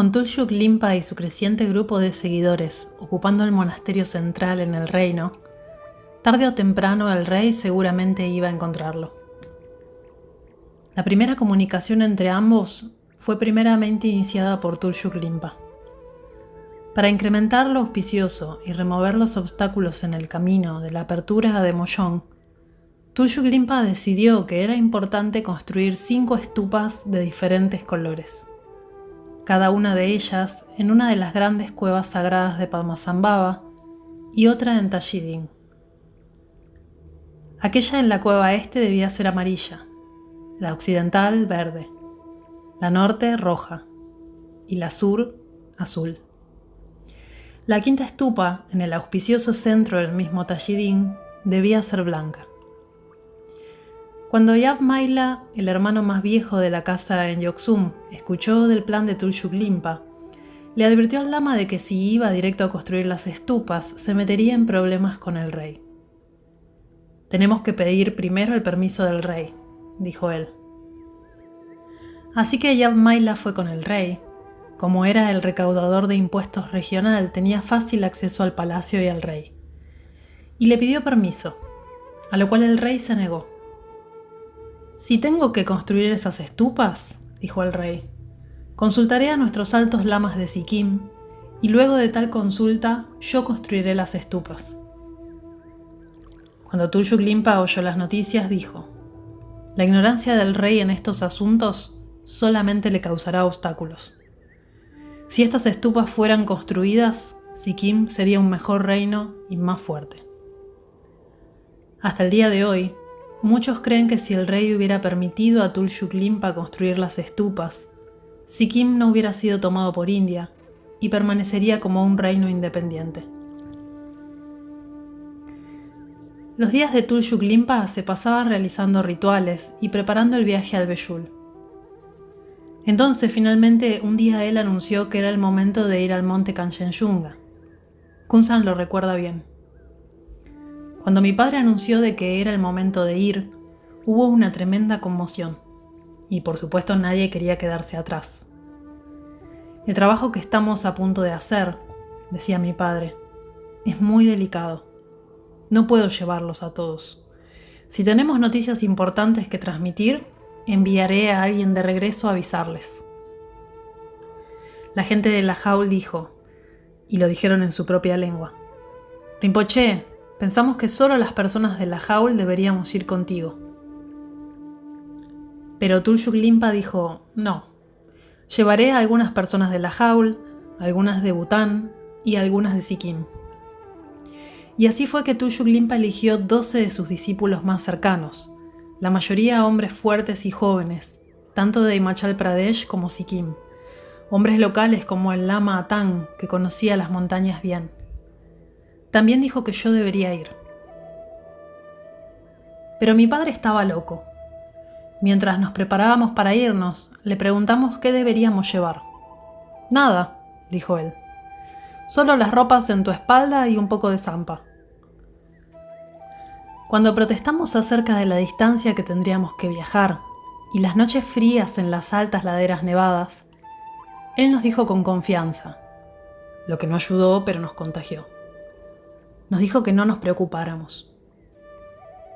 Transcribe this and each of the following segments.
Con Tulshuk Limpa y su creciente grupo de seguidores ocupando el monasterio central en el reino, tarde o temprano el rey seguramente iba a encontrarlo. La primera comunicación entre ambos fue primeramente iniciada por Tulshuk Limpa. Para incrementar lo auspicioso y remover los obstáculos en el camino de la apertura de Mollón, Tulshuk Limpa decidió que era importante construir 5 estupas de diferentes colores, cada una de ellas en una de las grandes cuevas sagradas de Padmasambhava y otra en Tajidin. Aquella en la cueva este debía ser amarilla, la occidental verde, la norte roja y la sur azul. La quinta estupa, en el auspicioso centro del mismo Tajidin, debía ser blanca. Cuando Yab Maila, el hermano más viejo de la casa en Yoksum, escuchó del plan de Tulshuk Limpa, le advirtió al lama de que si iba directo a construir las estupas, se metería en problemas con el rey. «Tenemos que pedir primero el permiso del rey», dijo él. Así que Yab Maila fue con el rey. Como era el recaudador de impuestos regional, tenía fácil acceso al palacio y al rey. Y le pidió permiso, a lo cual el rey se negó. «Si tengo que construir esas estupas», dijo el rey, «consultaré a nuestros altos lamas de Sikkim, y luego de tal consulta yo construiré las estupas». Cuando Tulshuk Limpa oyó las noticias, dijo: «La ignorancia del rey en estos asuntos solamente le causará obstáculos. Si estas estupas fueran construidas, Sikkim sería un mejor reino y más fuerte». Hasta el día de hoy, muchos creen que si el rey hubiera permitido a Tulshuk Limpa construir las estupas, Sikkim no hubiera sido tomado por India y permanecería como un reino independiente. Los días de Tulshuk Limpa se pasaban realizando rituales y preparando el viaje al Beyul. Entonces, finalmente, un día él anunció que era el momento de ir al monte Kanchenjunga. Kunsan lo recuerda bien. Cuando mi padre anunció de que era el momento de ir, hubo una tremenda conmoción, y por supuesto nadie quería quedarse atrás. «El trabajo que estamos a punto de hacer», decía mi padre, «es muy delicado. No puedo llevarlos a todos. Si tenemos noticias importantes que transmitir, enviaré a alguien de regreso a avisarles». La gente de la jaul dijo, y lo dijeron en su propia lengua: «Rinpoche, pensamos que solo las personas de la jaul deberíamos ir contigo». Pero Tulshuk Limpa dijo: «No, llevaré a algunas personas de la jaul, algunas de Bután y algunas de Sikkim». Y así fue que Tulshuk Limpa eligió 12 de sus discípulos más cercanos, la mayoría hombres fuertes y jóvenes, tanto de Himachal Pradesh como Sikkim, hombres locales como el lama Atang, que conocía las montañas bien. También dijo que yo debería ir. Pero mi padre estaba loco. Mientras nos preparábamos para irnos, le preguntamos qué deberíamos llevar. «Nada», dijo él, «solo las ropas en tu espalda y un poco de zampa». Cuando protestamos acerca de la distancia que tendríamos que viajar y las noches frías en las altas laderas nevadas, él nos dijo con confianza, lo que no ayudó pero nos contagió. Nos dijo que no nos preocupáramos.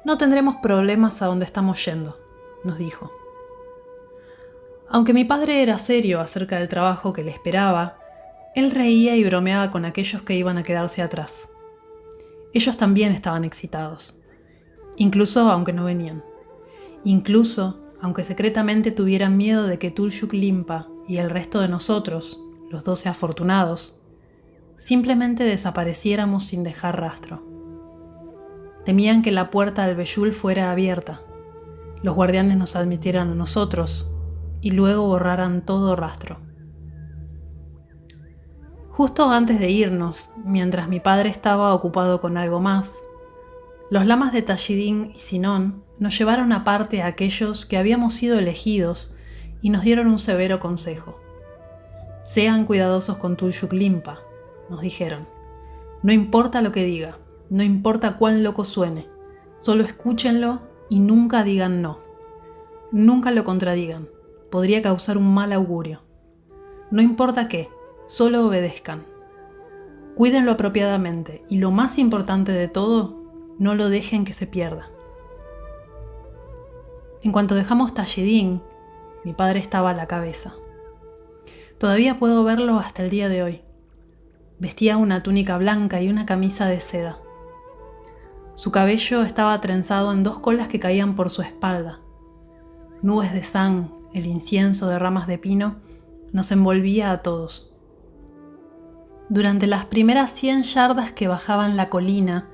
«No tendremos problemas a donde estamos yendo», nos dijo. Aunque mi padre era serio acerca del trabajo que le esperaba, él reía y bromeaba con aquellos que iban a quedarse atrás. Ellos también estaban excitados, incluso aunque no venían, incluso aunque secretamente tuvieran miedo de que Tulshuk Limpa y el resto de nosotros, los 12 afortunados, simplemente desapareciéramos sin dejar rastro. Temían que la puerta del Beyul fuera abierta, los guardianes nos admitieran a nosotros y luego borraran todo rastro. Justo antes de irnos, mientras mi padre estaba ocupado con algo más, los lamas de Tajidin y Sinón nos llevaron aparte a aquellos que habíamos sido elegidos y nos dieron un severo consejo. «Sean cuidadosos con Tulshuk Limpa», nos dijeron. «No importa lo que diga, no importa cuán loco suene, solo escúchenlo y nunca digan no. Nunca lo contradigan, podría causar un mal augurio. no importa qué, solo obedezcan. Cuídenlo apropiadamente y lo más importante de todo, no lo dejen que se pierda. En cuanto dejamos Tajidín, mi padre estaba a la cabeza. Todavía puedo verlo hasta el día de hoy. Vestía una túnica blanca y una camisa de seda. Su cabello estaba trenzado en 2 colas que caían por su espalda. Nubes de san, el incienso de ramas de pino, nos envolvía a todos. Durante las primeras 100 yardas que bajaban la colina,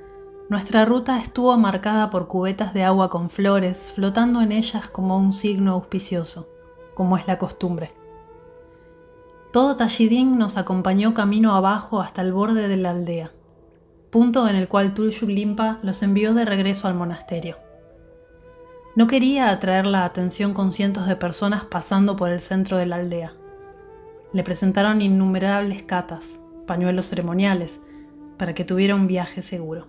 nuestra ruta estuvo marcada por cubetas de agua con flores, flotando en ellas como un signo auspicioso, como es la costumbre. Todo Tajidín nos acompañó camino abajo hasta el borde de la aldea, punto en el cual Tulshuk Limpa los envió de regreso al monasterio. No quería atraer la atención con cientos de personas pasando por el centro de la aldea. Le presentaron innumerables catas, pañuelos ceremoniales, para que tuviera un viaje seguro.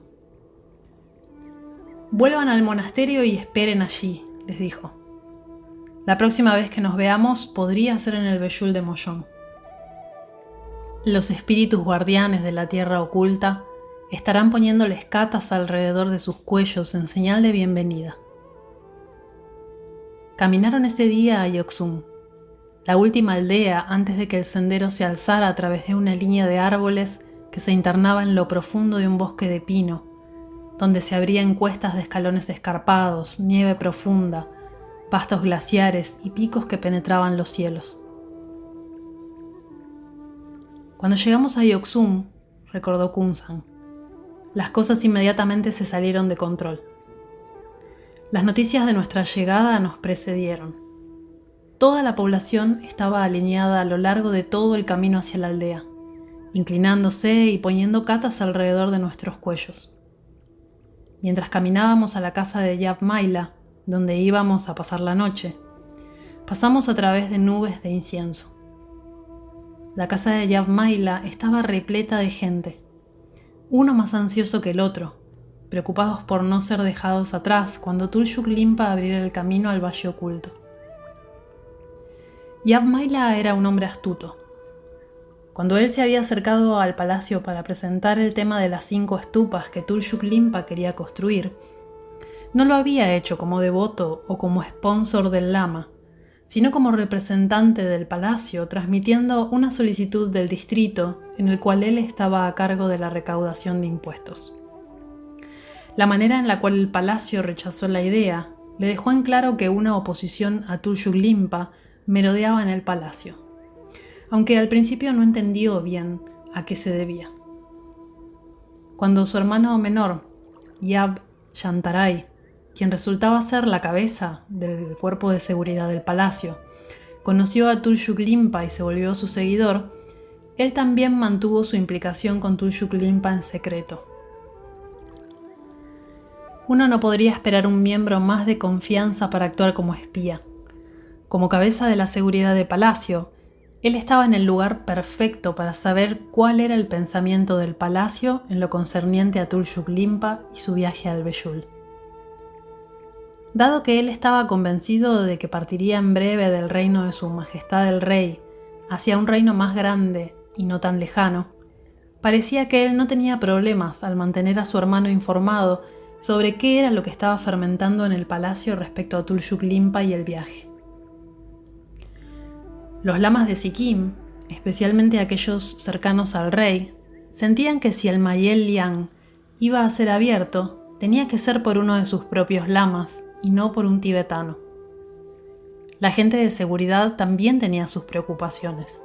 «Vuelvan al monasterio y esperen allí», les dijo. «La próxima vez que nos veamos podría ser en el Beyul de Mollón. Los espíritus guardianes de la tierra oculta estarán poniéndoles catas alrededor de sus cuellos en señal de bienvenida». Caminaron ese día a Yoxum, la última aldea antes de que el sendero se alzara a través de una línea de árboles que se internaba en lo profundo de un bosque de pino, donde se abrían cuestas de escalones escarpados, nieve profunda, pastos glaciares y picos que penetraban los cielos. Cuando llegamos a Yoxum, recordó Kunsan, las cosas inmediatamente se salieron de control. Las noticias de nuestra llegada nos precedieron. Toda la población estaba alineada a lo largo de todo el camino hacia la aldea, inclinándose y poniendo catas alrededor de nuestros cuellos. Mientras caminábamos a la casa de Yab Maila, donde íbamos a pasar la noche, pasamos a través de nubes de incienso. La casa de Yab Maila estaba repleta de gente, uno más ansioso que el otro, preocupados por no ser dejados atrás cuando Tulshuk Limpa abriera el camino al valle oculto. Yab Maila era un hombre astuto. Cuando él se había acercado al palacio para presentar el tema de las 5 estupas que Tulshuk Limpa quería construir, no lo había hecho como devoto o como sponsor del lama, sino como representante del palacio, transmitiendo una solicitud del distrito en el cual él estaba a cargo de la recaudación de impuestos. La manera en la cual el palacio rechazó la idea le dejó en claro que una oposición a Tulshuk Limpa merodeaba en el palacio, aunque al principio no entendió bien a qué se debía. Cuando su hermano menor, Yab Shantarai, quien resultaba ser la cabeza del cuerpo de seguridad del palacio, conoció a Tulshuk Limpa y se volvió su seguidor, él también mantuvo su implicación con Tulshuk Limpa en secreto. Uno no podría esperar un miembro más de confianza para actuar como espía. Como cabeza de la seguridad de palacio, él estaba en el lugar perfecto para saber cuál era el pensamiento del palacio en lo concerniente a Tulshuk Limpa y su viaje al Beyul. Dado que él estaba convencido de que partiría en breve del reino de su majestad el rey hacia un reino más grande y no tan lejano, parecía que él no tenía problemas al mantener a su hermano informado sobre qué era lo que estaba fermentando en el palacio respecto a Tulshuk Limpa y el viaje. Los lamas de Sikkim, especialmente aquellos cercanos al rey, sentían que si el Mayel Liang iba a ser abierto, tenía que ser por uno de sus propios lamas y no por un tibetano. La gente de seguridad también tenía sus preocupaciones.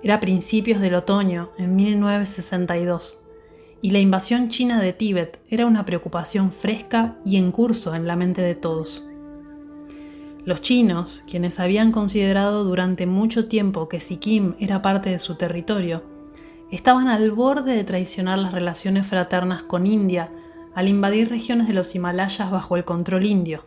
Era principios del otoño, en 1962, y la invasión china de Tíbet era una preocupación fresca y en curso en la mente de todos. Los chinos, quienes habían considerado durante mucho tiempo que Sikkim era parte de su territorio, estaban al borde de traicionar las relaciones fraternas con India al invadir regiones de los Himalayas bajo el control indio,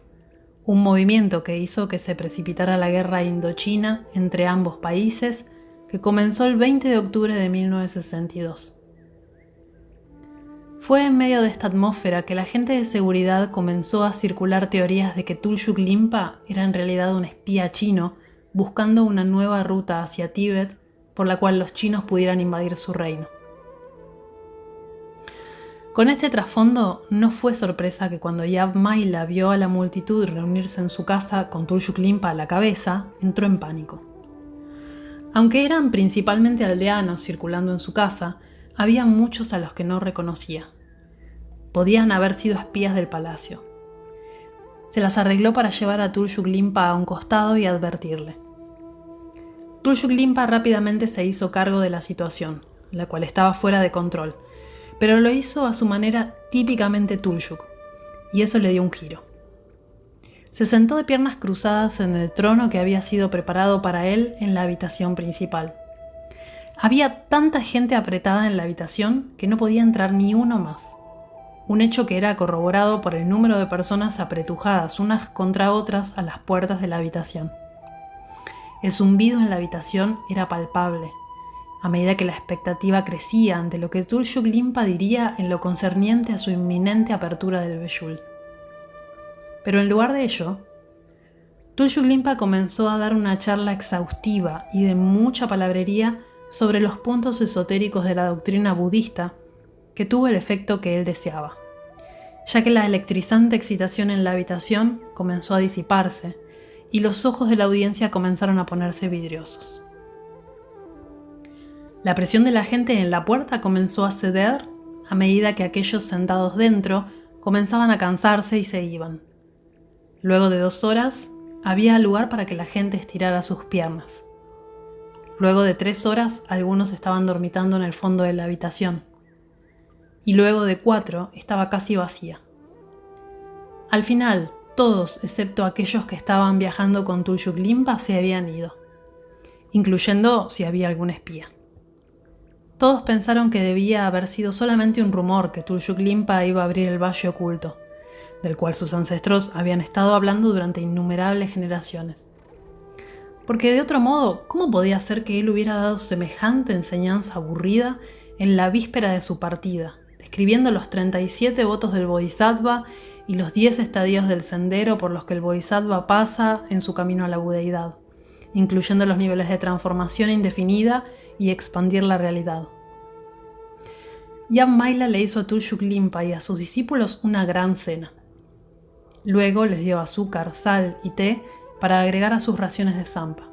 un movimiento que hizo que se precipitara la guerra indochina entre ambos países que comenzó el 20 de octubre de 1962. Fue en medio de esta atmósfera que la gente de seguridad comenzó a circular teorías de que Tulshuk Limpa era en realidad un espía chino buscando una nueva ruta hacia Tíbet por la cual los chinos pudieran invadir su reino. Con este trasfondo, no fue sorpresa que cuando Yavmaila vio a la multitud reunirse en su casa con Tuljúc Limpa a la cabeza, entró en pánico. Aunque eran principalmente aldeanos circulando en su casa, había muchos a los que no reconocía. Podían haber sido espías del palacio. Se las arregló para llevar a Tuljúc Limpa a un costado y advertirle. Tuljúc Limpa rápidamente se hizo cargo de la situación, la cual estaba fuera de control, pero lo hizo a su manera típicamente Tuljúc, y eso le dio un giro. Se sentó de piernas cruzadas en el trono que había sido preparado para él en la habitación principal. Había tanta gente apretada en la habitación que no podía entrar ni uno más. Un hecho que era corroborado por el número de personas apretujadas unas contra otras a las puertas de la habitación. El zumbido en la habitación era palpable, a medida que la expectativa crecía ante lo que Tuljúc Limpa diría en lo concerniente a su inminente apertura del Beyul. Pero en lugar de ello, Tuljúc Limpa comenzó a dar una charla exhaustiva y de mucha palabrería sobre los puntos esotéricos de la doctrina budista, que tuvo el efecto que él deseaba, ya que la electrizante excitación en la habitación comenzó a disiparse y los ojos de la audiencia comenzaron a ponerse vidriosos. La presión de la gente en la puerta comenzó a ceder a medida que aquellos sentados dentro comenzaban a cansarse y se iban. Luego de 2 horas, había lugar para que la gente estirara sus piernas. Luego de 3 horas, algunos estaban dormitando en el fondo de la habitación. Y luego de 4, estaba casi vacía. Al final, todos, excepto aquellos que estaban viajando con Tuljúc Limpa, se habían ido, incluyendo si había algún espía. Todos pensaron que debía haber sido solamente un rumor que Tuljúc Limpa iba a abrir el valle oculto, del cual sus ancestros habían estado hablando durante innumerables generaciones. Porque de otro modo, ¿cómo podía ser que él hubiera dado semejante enseñanza aburrida en la víspera de su partida, describiendo los 37 votos del Bodhisattva y los 10 estadios del sendero por los que el Bodhisattva pasa en su camino a la budeidad, incluyendo los niveles de transformación indefinida y expandir la realidad? Yavmaila le hizo a Tuljúc Limpa y a sus discípulos una gran cena. Luego les dio azúcar, sal y té para agregar a sus raciones de zampa.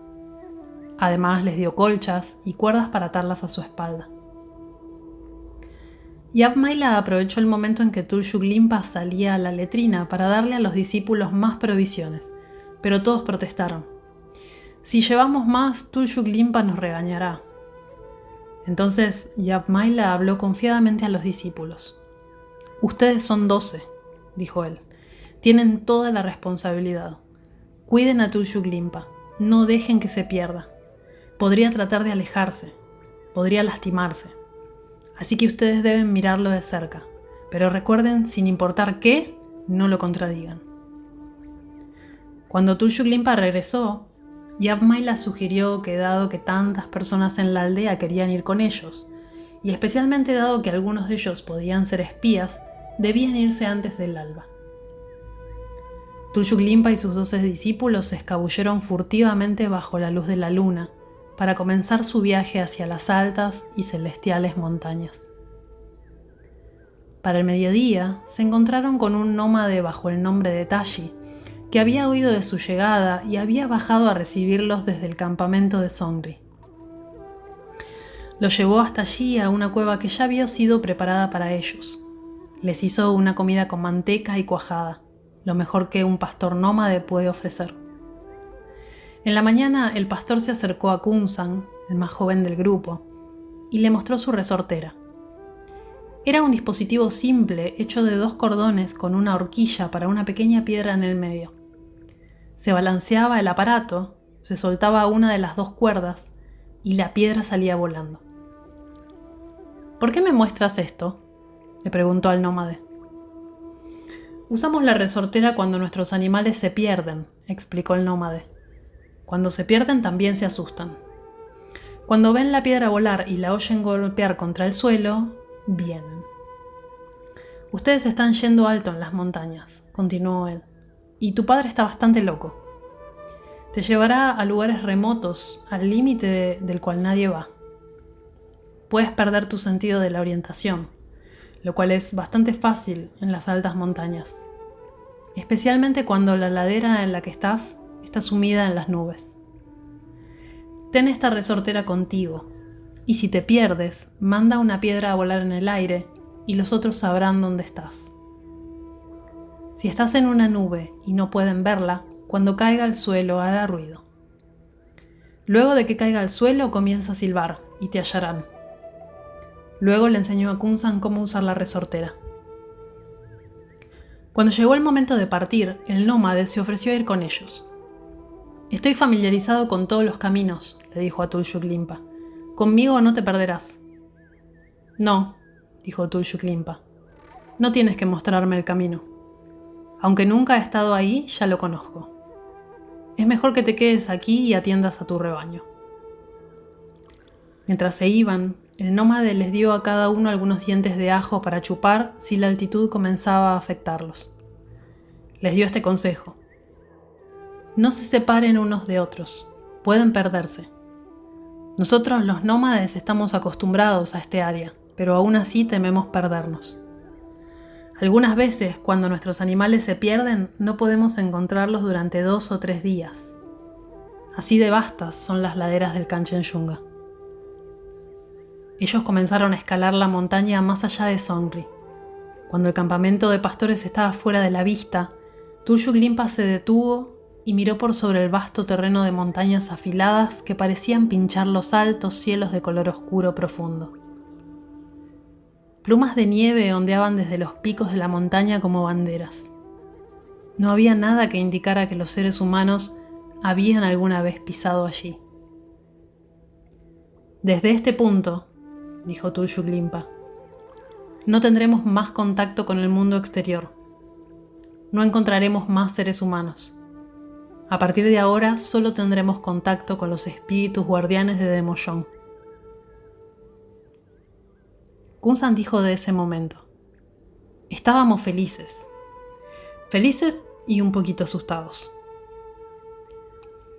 Además les dio colchas y cuerdas para atarlas a su espalda. Yavmaila aprovechó el momento en que Tuljúc Limpa salía a la letrina para darle a los discípulos más provisiones, pero todos protestaron. Si llevamos más, Tuljúc Limpa nos regañará. Entonces Yavmaila habló confiadamente a los discípulos. Ustedes son 12, dijo él. Tienen toda la responsabilidad. Cuiden a Tuljúc Limpa, no dejen que se pierda. Podría tratar de alejarse, podría lastimarse. Así que ustedes deben mirarlo de cerca, pero recuerden, sin importar qué, no lo contradigan. Cuando Tuljúc Limpa regresó, Yavmaila sugirió que dado que tantas personas en la aldea querían ir con ellos, y especialmente dado que algunos de ellos podían ser espías, debían irse antes del alba. Tuljúc Limpa y sus 12 discípulos se escabulleron furtivamente bajo la luz de la luna para comenzar su viaje hacia las altas y celestiales montañas. Para el mediodía se encontraron con un nómade bajo el nombre de Tashi, que había oído de su llegada y había bajado a recibirlos desde el campamento de Songri. Los llevó hasta allí a una cueva que ya había sido preparada para ellos. Les hizo una comida con manteca y cuajada, lo mejor que un pastor nómade puede ofrecer. En la mañana el pastor se acercó a Khumsan, el más joven del grupo, y le mostró su resortera. Era un dispositivo simple hecho de 2 cordones con una horquilla para una pequeña piedra en el medio. Se balanceaba el aparato, se soltaba una de las 2 cuerdas y la piedra salía volando. ¿Por qué me muestras esto?, le preguntó al nómade. Usamos la resortera cuando nuestros animales se pierden, explicó el nómade. Cuando se pierden también se asustan. Cuando ven la piedra volar y la oyen golpear contra el suelo, vienen. Ustedes están yendo alto en las montañas, continuó él, y tu padre está bastante loco. Te llevará a lugares remotos, al límite del cual nadie va. Puedes perder tu sentido de la orientación, lo cual es bastante fácil en las altas montañas, especialmente cuando la ladera en la que estás está sumida en las nubes. Ten esta resortera contigo, y si te pierdes, manda una piedra a volar en el aire y los otros sabrán dónde estás. Si estás en una nube y no pueden verla, cuando caiga al suelo hará ruido. Luego de que caiga al suelo comienza a silbar y te hallarán. Luego le enseñó a Kunzan cómo usar la resortera. Cuando llegó el momento de partir, el nómade se ofreció a ir con ellos. «Estoy familiarizado con todos los caminos», le dijo a Tuljuklimpa. «Conmigo no te perderás». «No», dijo Tuljuklimpa. «No tienes que mostrarme el camino. Aunque nunca he estado ahí, ya lo conozco. Es mejor que te quedes aquí y atiendas a tu rebaño». Mientras se iban, el nómade les dio a cada uno algunos dientes de ajo para chupar si la altitud comenzaba a afectarlos. Les dio este consejo: no se separen unos de otros, pueden perderse. Nosotros los nómades estamos acostumbrados a este área, pero aún así tememos perdernos. Algunas veces, cuando nuestros animales se pierden, no podemos encontrarlos durante 2 o 3 días. Así de vastas son las laderas del Kanchenjunga. Ellos comenzaron a escalar la montaña más allá de Songri. Cuando el campamento de pastores estaba fuera de la vista, Tuljuklimpa se detuvo y miró por sobre el vasto terreno de montañas afiladas que parecían pinchar los altos cielos de color oscuro profundo. Plumas de nieve ondeaban desde los picos de la montaña como banderas. No había nada que indicara que los seres humanos habían alguna vez pisado allí. Desde este punto, dijo Tuljuklimpa, no tendremos más contacto con el mundo exterior. No encontraremos más seres humanos. A partir de ahora solo tendremos contacto con los espíritus guardianes de Demollón. Kunzan dijo de ese momento: estábamos felices y un poquito asustados.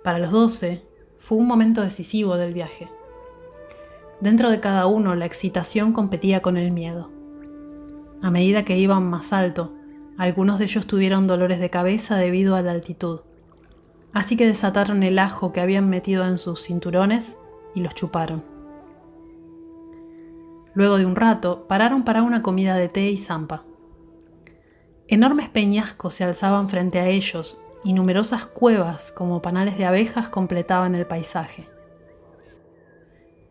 Para los 12 fue un momento decisivo del viaje. Dentro de cada uno la excitación competía con el miedo. A medida que iban más alto, algunos de ellos tuvieron dolores de cabeza debido a la altitud, así que desataron el ajo que habían metido en sus cinturones y los chuparon. Luego de un rato, pararon para una comida de té y zampa. Enormes peñascos se alzaban frente a ellos y numerosas cuevas como panales de abejas completaban el paisaje.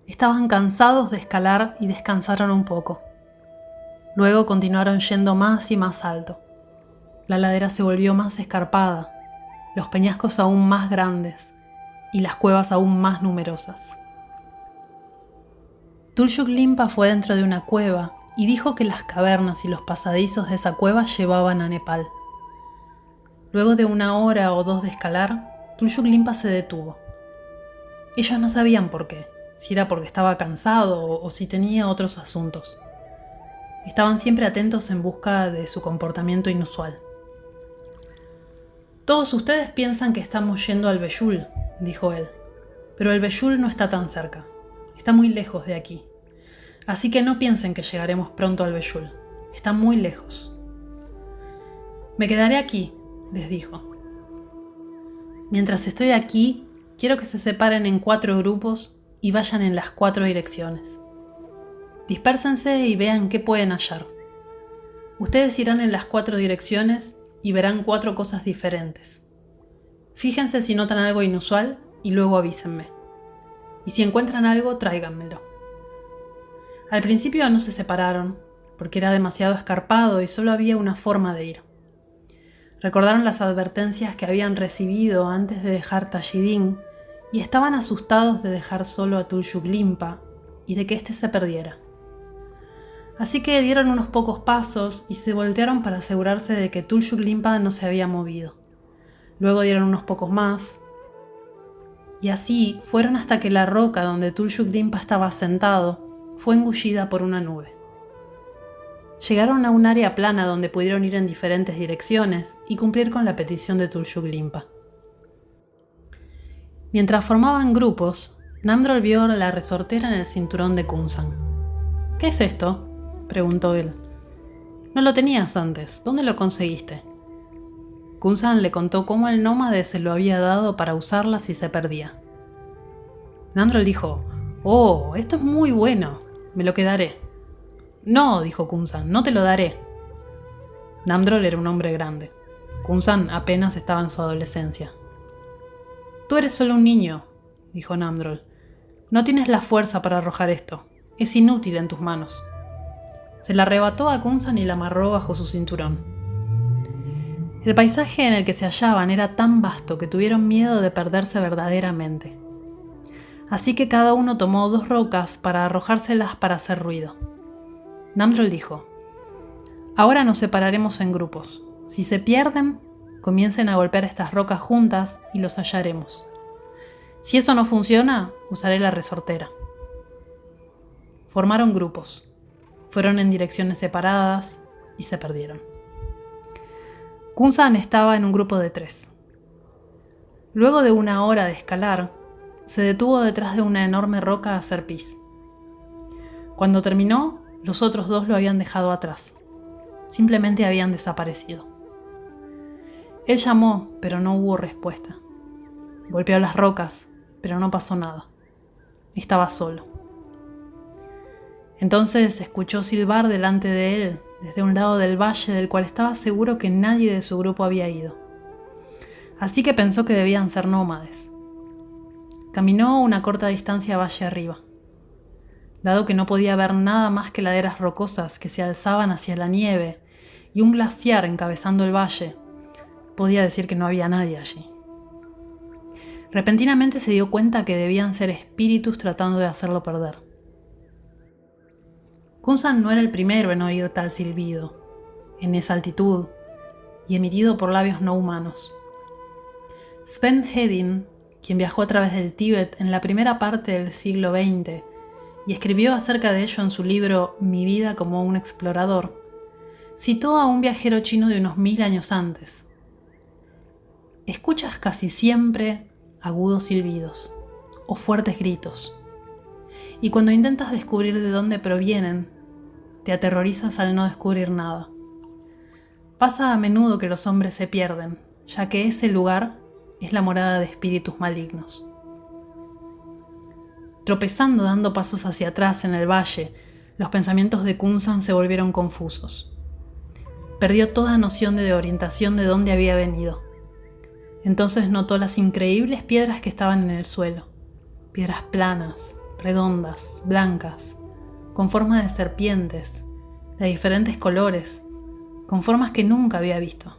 Estaban cansados de escalar y descansaron un poco. Luego continuaron yendo más y más alto. La ladera se volvió más escarpada, los peñascos aún más grandes y las cuevas aún más numerosas. Tuljuklimpa fue dentro de una cueva y dijo que las cavernas y los pasadizos de esa cueva llevaban a Nepal. Luego de 1 hora o 2 de escalar, Tuljuklimpa se detuvo. Ellos no sabían por qué, si era porque estaba cansado o si tenía otros asuntos. Estaban siempre atentos en busca de su comportamiento inusual. «Todos ustedes piensan que estamos yendo al Beyul», dijo él, «pero el Beyul no está tan cerca. Está muy lejos de aquí. Así que no piensen que llegaremos pronto al Beyul. Está muy lejos». «Me quedaré aquí», les dijo. «Mientras estoy aquí, quiero que se separen en 4 grupos y vayan en las 4 direcciones. Dispérsense y vean qué pueden hallar. Ustedes irán en las 4 direcciones y verán 4 cosas diferentes. Fíjense si notan algo inusual y luego avísenme. Y si encuentran algo, tráiganmelo». Al principio no se separaron, porque era demasiado escarpado y solo había una forma de ir. Recordaron las advertencias que habían recibido antes de dejar Tashidin y estaban asustados de dejar solo a Tuljuklimpa y de que éste se perdiera. Así que dieron unos pocos pasos y se voltearon para asegurarse de que Tuljuklimpa no se había movido. Luego dieron unos pocos más, y así fueron hasta que la roca donde Tuljuklimpa estaba sentado fue engullida por una nube. Llegaron a un área plana donde pudieron ir en diferentes direcciones y cumplir con la petición de Tuljuklimpa. Mientras formaban grupos, Namdrol vio la resortera en el cinturón de Kunzan. «¿Qué es esto?», preguntó él. «No lo tenías antes. ¿Dónde lo conseguiste?». Kunzan le contó cómo el nómade se lo había dado para usarla si se perdía. Namdrol dijo: «Oh, esto es muy bueno. Me lo quedaré». «No», dijo Kunzan, «no te lo daré». Namdrol era un hombre grande. Kunzan apenas estaba en su adolescencia. «Tú eres solo un niño», dijo Namdrol. «No tienes la fuerza para arrojar esto. Es inútil en tus manos». Se la arrebató a Kunzan y la amarró bajo su cinturón. El paisaje en el que se hallaban era tan vasto que tuvieron miedo de perderse verdaderamente. Así que cada uno tomó 2 rocas para arrojárselas para hacer ruido. Namdrol dijo: «Ahora nos separaremos en grupos. Si se pierden, comiencen a golpear estas rocas juntas y los hallaremos. Si eso no funciona, usaré la resortera». Formaron grupos. Fueron en direcciones separadas y se perdieron. Kunzan estaba en un grupo de 3. Luego de 1 hora de escalar, se detuvo detrás de una enorme roca a hacer pis. Cuando terminó, los otros 2 lo habían dejado atrás. Simplemente habían desaparecido. Él llamó, pero no hubo respuesta. Golpeó las rocas, pero no pasó nada. Estaba solo. Entonces escuchó silbar delante de él, desde un lado del valle del cual estaba seguro que nadie de su grupo había ido. Así que pensó que debían ser nómades. Caminó una corta distancia valle arriba. Dado que no podía ver nada más que laderas rocosas que se alzaban hacia la nieve y un glaciar encabezando el valle, podía decir que no había nadie allí. Repentinamente se dio cuenta que debían ser espíritus tratando de hacerlo perder. Kunzan no era el primero en oír tal silbido, en esa altitud, y emitido por labios no humanos. Sven Hedin, quien viajó a través del Tíbet en la primera parte del siglo XX y escribió acerca de ello en su libro Mi vida como un explorador, citó a un viajero chino de unos 1000 años antes. Escuchas casi siempre agudos silbidos o fuertes gritos, y cuando intentas descubrir de dónde provienen, te aterrorizas al no descubrir nada. Pasa a menudo que los hombres se pierden, ya que ese lugar es la morada de espíritus malignos. Tropezando dando pasos hacia atrás en el valle, los pensamientos de Kunzan se volvieron confusos. Perdió toda noción de orientación de dónde había venido. Entonces notó las increíbles piedras que estaban en el suelo. Piedras planas, redondas, blancas, con forma de serpientes, de diferentes colores, con formas que nunca había visto.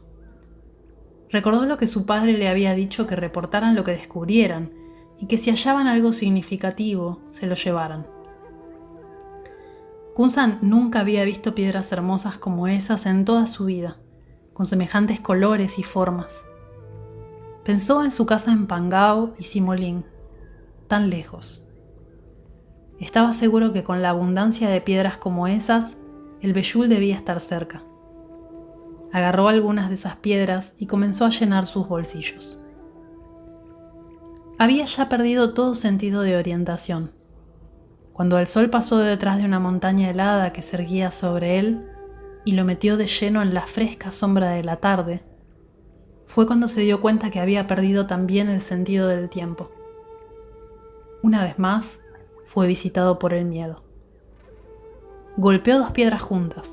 Recordó lo que su padre le había dicho, que reportaran lo que descubrieran y que si hallaban algo significativo, se lo llevaran. Kunzan nunca había visto piedras hermosas como esas en toda su vida, con semejantes colores y formas. Pensó en su casa en Pangao y Simolín, tan lejos. Estaba seguro que con la abundancia de piedras como esas, el Beyul debía estar cerca. Agarró algunas de esas piedras y comenzó a llenar sus bolsillos. Había ya perdido todo sentido de orientación. Cuando el sol pasó detrás de una montaña helada que se erguía sobre él y lo metió de lleno en la fresca sombra de la tarde, fue cuando se dio cuenta que había perdido también el sentido del tiempo. Una vez más, fue visitado por el miedo. Golpeó 2 piedras juntas,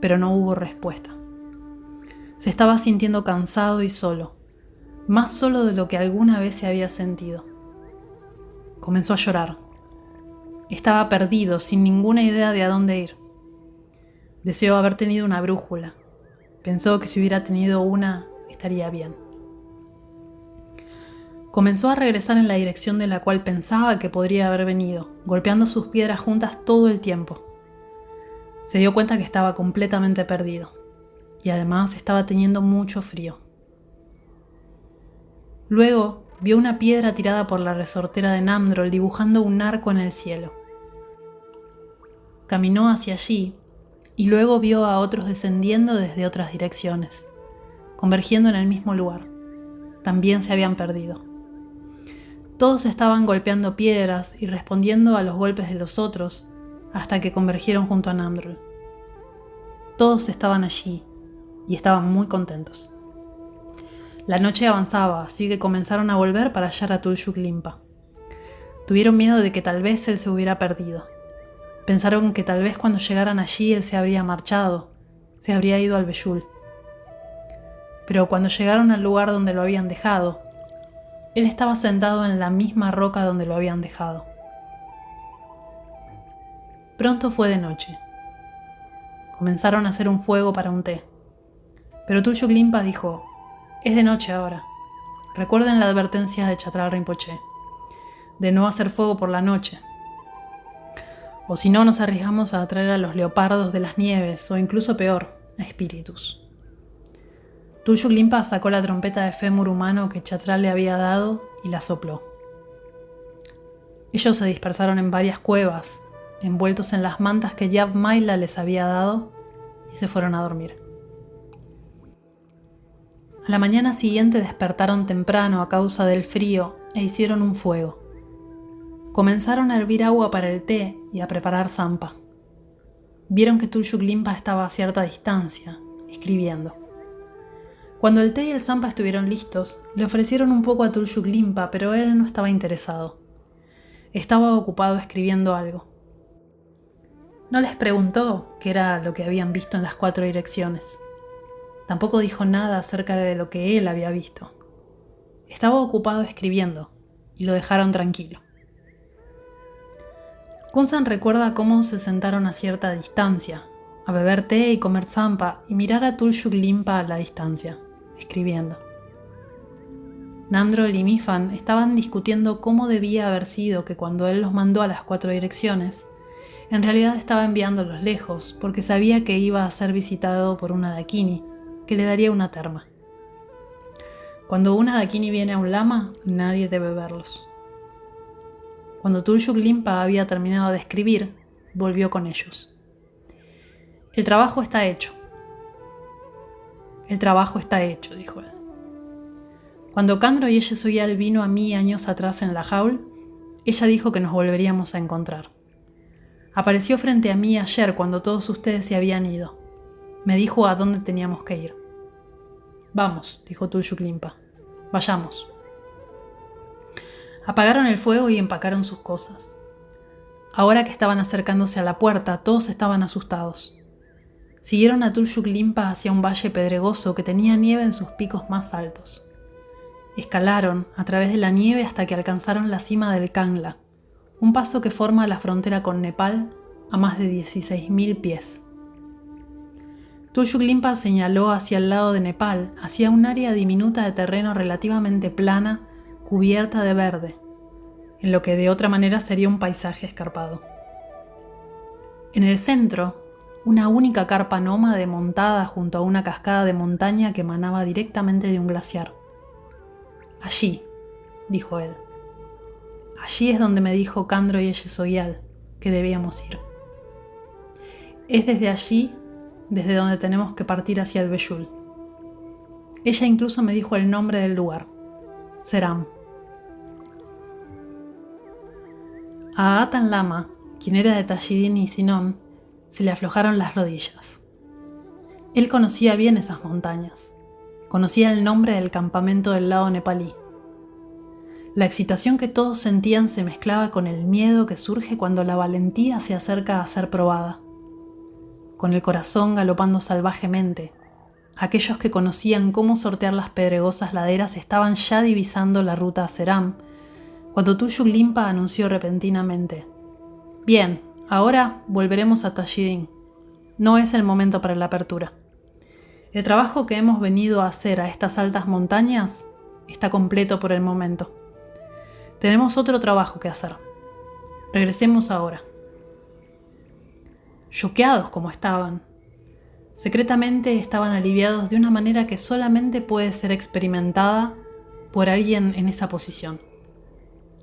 pero no hubo respuesta. Se estaba sintiendo cansado y solo, más solo de lo que alguna vez se había sentido. Comenzó a llorar. Estaba perdido, sin ninguna idea de a dónde ir. Deseó haber tenido una brújula. Pensó que si hubiera tenido una, estaría bien. Comenzó a regresar en la dirección de la cual pensaba que podría haber venido, golpeando sus piedras juntas todo el tiempo. Se dio cuenta que estaba completamente perdido, y además estaba teniendo mucho frío. Luego vio una piedra tirada por la resortera de Namdrol dibujando un arco en el cielo. Caminó hacia allí y luego vio a otros descendiendo desde otras direcciones, convergiendo en el mismo lugar. También se habían perdido. Todos estaban golpeando piedras y respondiendo a los golpes de los otros hasta que convergieron junto a Namdrul. Todos estaban allí y estaban muy contentos. La noche avanzaba, así que comenzaron a volver para hallar a Tulshuk Limpa. Tuvieron miedo de que tal vez él se hubiera perdido. Pensaron que tal vez cuando llegaran allí él se habría marchado, se habría ido al Beyul. Pero cuando llegaron al lugar donde lo habían dejado, él estaba sentado en la misma roca donde lo habían dejado. Pronto fue de noche. Comenzaron a hacer un fuego para un té. Pero Tulshuk Limpa dijo: «Es de noche ahora. Recuerden la advertencia de Chatral Rinpoche, de no hacer fuego por la noche. O si no, nos arriesgamos a atraer a los leopardos de las nieves, o incluso peor, a espíritus». Tulshuk Limpa sacó la trompeta de fémur humano que Chatral le había dado y la sopló. Ellos se dispersaron en varias cuevas, envueltos en las mantas que Yab Maila les había dado, y se fueron a dormir. A la mañana siguiente despertaron temprano a causa del frío e hicieron un fuego. Comenzaron a hervir agua para el té y a preparar zampa. Vieron que Tulshuk Limpa estaba a cierta distancia, escribiendo. Cuando el té y el zampa estuvieron listos, le ofrecieron un poco a Tulshuk Limpa, pero él no estaba interesado. Estaba ocupado escribiendo algo. No les preguntó qué era lo que habían visto en las 4 direcciones. Tampoco dijo nada acerca de lo que él había visto. Estaba ocupado escribiendo, y lo dejaron tranquilo. Kunsan recuerda cómo se sentaron a cierta distancia, a beber té y comer zampa y mirar a Tulshuk Limpa a la distancia, escribiendo. Namdrol y Mifan estaban discutiendo cómo debía haber sido que cuando él los mandó a las 4 direcciones, en realidad estaba enviándolos lejos porque sabía que iba a ser visitado por una Dakini, que le daría una terma. Cuando una Dakini viene a un lama, nadie debe verlos. Cuando Tulshuk Limpa había terminado de escribir, volvió con ellos. «El trabajo está hecho». «El trabajo está hecho», dijo él. «Cuando Kandro Yeshe-Soyal vino a mí años atrás en la Jaul, ella dijo que nos volveríamos a encontrar. Apareció frente a mí ayer cuando todos ustedes se habían ido. Me dijo a dónde teníamos que ir». «Vamos», dijo Tulshuk Limpa. «Vayamos». Apagaron el fuego y empacaron sus cosas. Ahora que estaban acercándose a la puerta, todos estaban asustados. Siguieron a Tulshuk Limpa hacia un valle pedregoso que tenía nieve en sus picos más altos. Escalaron a través de la nieve hasta que alcanzaron la cima del Kangla, un paso que forma la frontera con Nepal a más de 16.000 pies. Tulshuk Limpa señaló hacia el lado de Nepal, hacia un área diminuta de terreno relativamente plana, cubierta de verde, en lo que de otra manera sería un paisaje escarpado. En el centro, una única carpa nómade montada junto a una cascada de montaña que emanaba directamente de un glaciar. «Allí», dijo él. «Allí es donde me dijo Kandro Yeshe-Soyal que debíamos ir. Es desde allí desde donde tenemos que partir hacia el Beyul. Ella incluso me dijo el nombre del lugar, Seram». A Atan Lama, quien era de Tashidin y Sinón, se le aflojaron las rodillas. Él conocía bien esas montañas, conocía el nombre del campamento del lado nepalí. La excitación que todos sentían se mezclaba con el miedo que surge cuando la valentía se acerca a ser probada. Con el corazón galopando salvajemente, aquellos que conocían cómo sortear las pedregosas laderas estaban ya divisando la ruta a Seram, cuando Tulshuk Limpa anunció repentinamente: «Bien, ahora volveremos a Tashidin. No es el momento para la apertura. El trabajo que hemos venido a hacer a estas altas montañas está completo por el momento. Tenemos otro trabajo que hacer. Regresemos ahora». Choqueados como estaban, secretamente estaban aliviados de una manera que solamente puede ser experimentada por alguien en esa posición.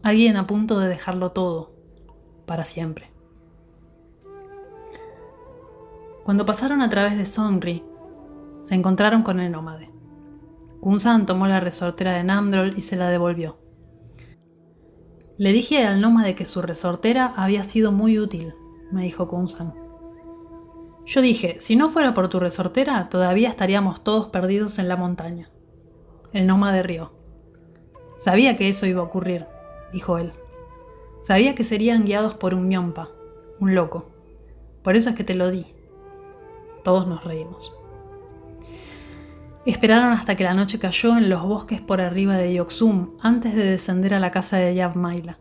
Alguien a punto de dejarlo todo, para siempre. Cuando pasaron a través de Songri, se encontraron con el nómade. Kunsan tomó la resortera de Namdrol y se la devolvió. Le dije al nómade que su resortera había sido muy útil, me dijo Kunsan. Yo dije, si no fuera por tu resortera, todavía estaríamos todos perdidos en la montaña. El nómade rió. Sabía que eso iba a ocurrir, dijo él. Sabía que serían guiados por un ñompa, un loco. Por eso es que te lo di. Todos nos reímos. Esperaron hasta que la noche cayó en los bosques por arriba de Yoksum antes de descender a la casa de Yavmaila.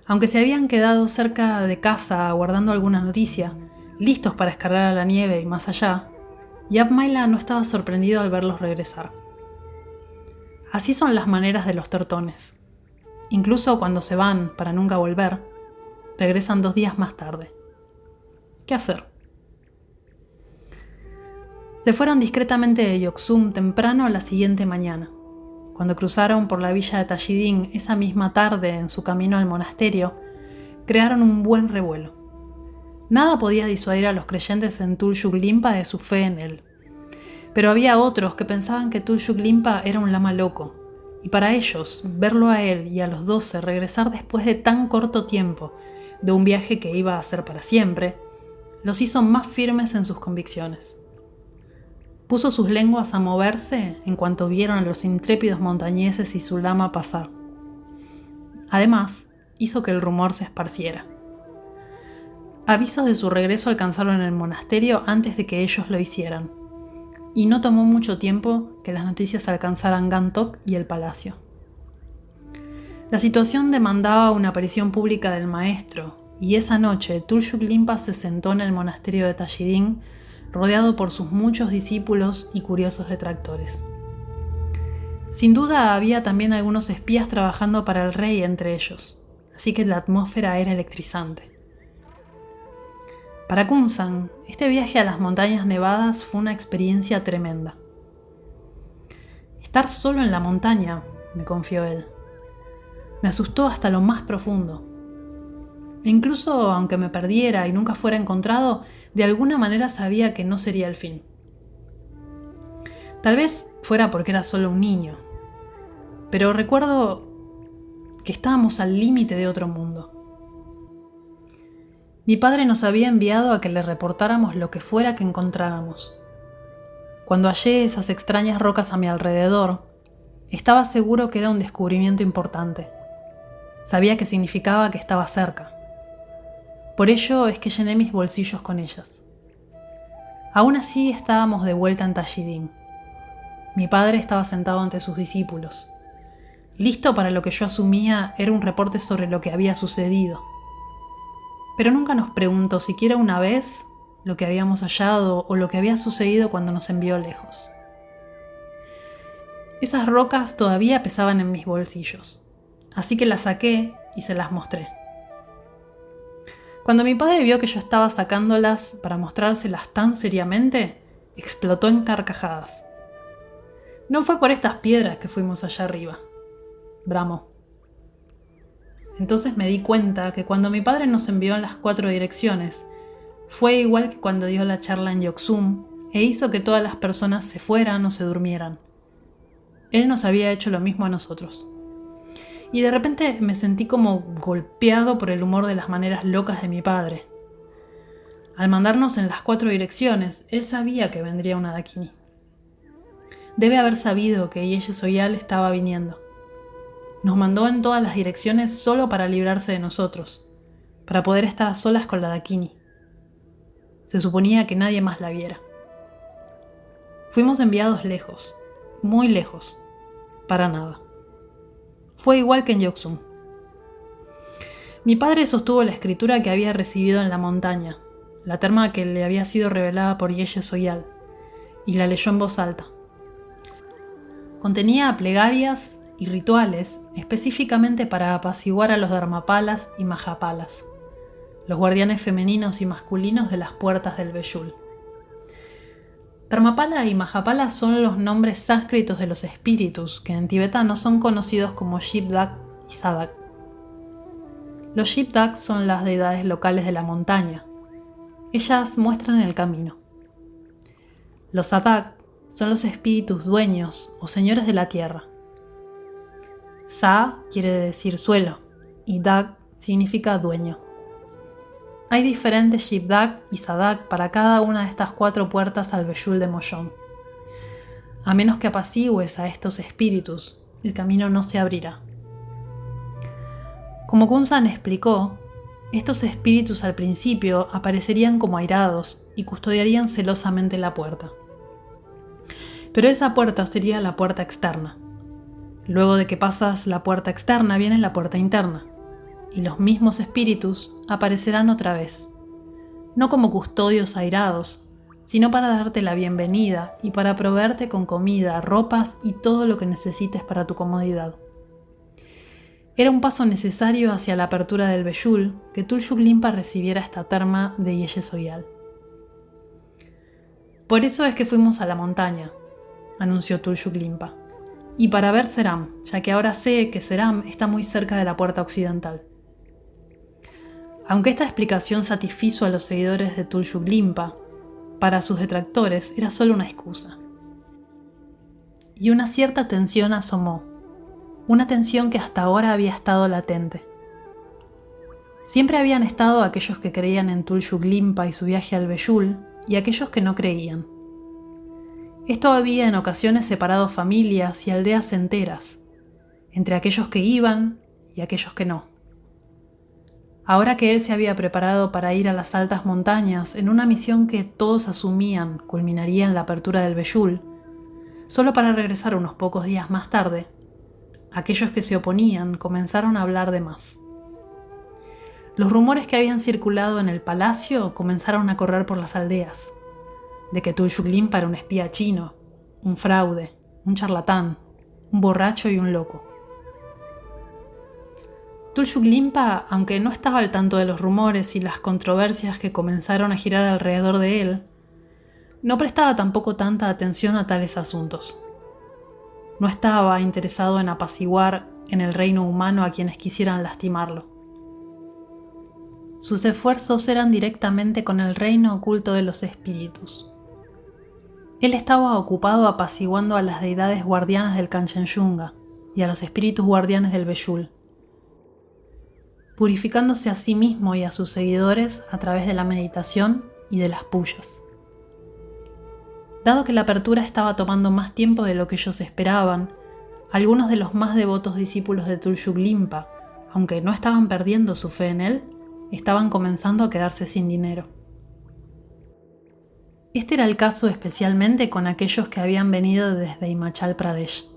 Aunque se habían quedado cerca de casa aguardando alguna noticia, listos para escalar a la nieve y más allá, Yavmaila no estaba sorprendido al verlos regresar. Así son las maneras de los tertones. Incluso cuando se van para nunca volver, regresan 2 días más tarde. ¿Qué hacer? Se fueron discretamente de Yoksum temprano a la siguiente mañana. Cuando cruzaron por la villa de Tashidin esa misma tarde en su camino al monasterio, crearon un buen revuelo. Nada podía disuadir a los creyentes en Tulshuk Limpa de su fe en él. Pero había otros que pensaban que Tulshuk Limpa era un lama loco, y para ellos, verlo a él y a los 12 regresar después de tan corto tiempo, de un viaje que iba a ser para siempre, los hizo más firmes en sus convicciones. Puso sus lenguas a moverse en cuanto vieron a los intrépidos montañeses y su lama pasar. Además, hizo que el rumor se esparciera. Avisos de su regreso alcanzaron el monasterio antes de que ellos lo hicieran, y no tomó mucho tiempo que las noticias alcanzaran Gantok y el palacio. La situación demandaba una aparición pública del maestro, y esa noche Tulshuk Limpa se sentó en el monasterio de Tashidin, rodeado por sus muchos discípulos y curiosos detractores. Sin duda había también algunos espías trabajando para el rey entre ellos, así que la atmósfera era electrizante. Para Kunsan, este viaje a las montañas nevadas fue una experiencia tremenda. Estar solo en la montaña, me confió él, me asustó hasta lo más profundo. E incluso aunque me perdiera y nunca fuera encontrado, de alguna manera sabía que no sería el fin. Tal vez fuera porque era solo un niño, pero recuerdo que estábamos al límite de otro mundo. Mi padre nos había enviado a que le reportáramos lo que fuera que encontráramos. Cuando hallé esas extrañas rocas a mi alrededor, estaba seguro que era un descubrimiento importante. Sabía que significaba que estaba cerca. Por ello es que llené mis bolsillos con ellas. Aún así estábamos de vuelta en Tashidin. Mi padre estaba sentado ante sus discípulos, listo para lo que yo asumía era un reporte sobre lo que había sucedido. Pero nunca nos preguntó siquiera una vez lo que habíamos hallado o lo que había sucedido cuando nos envió lejos. Esas rocas todavía pesaban en mis bolsillos, así que las saqué y se las mostré. Cuando mi padre vio que yo estaba sacándolas para mostrárselas tan seriamente, explotó en carcajadas. No fue por estas piedras que fuimos allá arriba, bramó. Entonces me di cuenta que cuando mi padre nos envió en las 4 direcciones, fue igual que cuando dio la charla en Yoksum e hizo que todas las personas se fueran o se durmieran. Él nos había hecho lo mismo a nosotros. Y de repente me sentí como golpeado por el humor de las maneras locas de mi padre. Al mandarnos en las 4 direcciones, él sabía que vendría una Dakini. Debe haber sabido que Yeye Soyal estaba viniendo. Nos mandó en todas las direcciones solo para librarse de nosotros, para poder estar a solas con la Dakini. Se suponía que nadie más la viera. Fuimos enviados lejos, muy lejos, para nada. Fue igual que en Yoksum. Mi padre sostuvo la escritura que había recibido en la montaña, la terma que le había sido revelada por Yeye Soyal, y la leyó en voz alta. Contenía plegarias y rituales específicamente para apaciguar a los dharmapalas y mahapalas, los guardianes femeninos y masculinos de las puertas del Beyul. Dharmapala y Mahapala son los nombres sánscritos de los espíritus que en tibetano son conocidos como Shibdak y Sadak. Los Shibdak son las deidades locales de la montaña. Ellas muestran el camino. Los Sadak son los espíritus dueños o señores de la tierra. Sa quiere decir suelo y Dag significa dueño. Hay diferentes Shibdag y Sadak para cada una de estas 4 puertas al Beyul de Mollón. A menos que apacigües a estos espíritus, el camino no se abrirá. Como Kunzan explicó, estos espíritus al principio aparecerían como airados y custodiarían celosamente la puerta. Pero esa puerta sería la puerta externa. Luego de que pasas la puerta externa viene la puerta interna, y los mismos espíritus aparecerán otra vez, no como custodios airados, sino para darte la bienvenida y para proveerte con comida, ropas y todo lo que necesites para tu comodidad. Era un paso necesario hacia la apertura del Beyul que Tulshuk Limpa recibiera esta terma de Yeyesoyal. Por eso es que fuimos a la montaña, anunció Tulshuk Limpa, y para ver Seram, ya que ahora sé que Seram está muy cerca de la puerta occidental. Aunque esta explicación satisfizo a los seguidores de Tulshuk Limpa, para sus detractores era solo una excusa. Y una cierta tensión asomó, una tensión que hasta ahora había estado latente. Siempre habían estado aquellos que creían en Tulshuk Limpa y su viaje al Beyul, y aquellos que no creían. Esto había en ocasiones separado familias y aldeas enteras, entre aquellos que iban y aquellos que no. Ahora que él se había preparado para ir a las altas montañas en una misión que todos asumían culminaría en la apertura del Beyul, solo para regresar unos pocos días más tarde, aquellos que se oponían comenzaron a hablar de más. Los rumores que habían circulado en el palacio comenzaron a correr por las aldeas, de que Tulshuk Limpa era un espía chino, un fraude, un charlatán, un borracho y un loco. Tulshuk Limpa, aunque no estaba al tanto de los rumores y las controversias que comenzaron a girar alrededor de él, no prestaba tampoco tanta atención a tales asuntos. No estaba interesado en apaciguar en el reino humano a quienes quisieran lastimarlo. Sus esfuerzos eran directamente con el reino oculto de los espíritus. Él estaba ocupado apaciguando a las deidades guardianas del Kanchenjunga y a los espíritus guardianes del Beyul, purificándose a sí mismo y a sus seguidores a través de la meditación y de las puyas. Dado que la apertura estaba tomando más tiempo de lo que ellos esperaban, algunos de los más devotos discípulos de Tulshuk Limpa, aunque no estaban perdiendo su fe en él, estaban comenzando a quedarse sin dinero. Este era el caso especialmente con aquellos que habían venido desde Himachal Pradesh.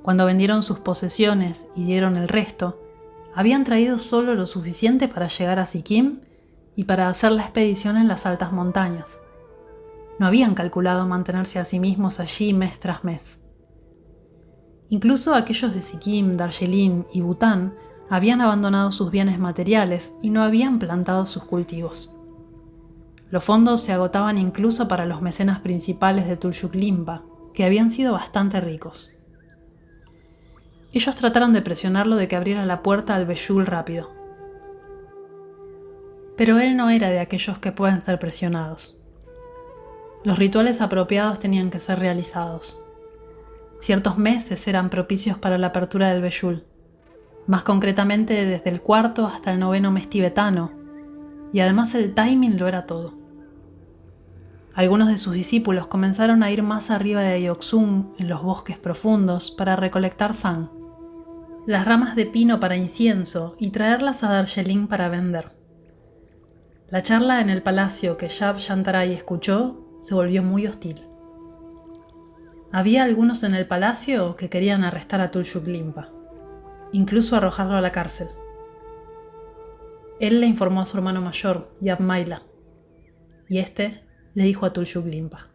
Cuando vendieron sus posesiones y dieron el resto, habían traído solo lo suficiente para llegar a Sikkim y para hacer la expedición en las altas montañas. No habían calculado mantenerse a sí mismos allí mes tras mes. Incluso aquellos de Sikkim, Darjeeling y Bután habían abandonado sus bienes materiales y no habían plantado sus cultivos. Los fondos se agotaban incluso para los mecenas principales de Tulshuk Limpa, que habían sido bastante ricos. Ellos trataron de presionarlo de que abriera la puerta al Beyul rápido. Pero él no era de aquellos que pueden ser presionados. Los rituales apropiados tenían que ser realizados. Ciertos meses eran propicios para la apertura del Beyul, más concretamente desde el 4º hasta el 9º mes tibetano, y además el timing lo era todo. Algunos de sus discípulos comenzaron a ir más arriba de Yeoksung en los bosques profundos para recolectar zang, las ramas de pino para incienso, y traerlas a Darjeeling para vender. La charla en el palacio que Shab Shantarai escuchó se volvió muy hostil. Había algunos en el palacio que querían arrestar a Tulshuk Limpa, incluso arrojarlo a la cárcel. Él le informó a su hermano mayor, Yab Maila, y este le dijo a Tulshuk Limpa: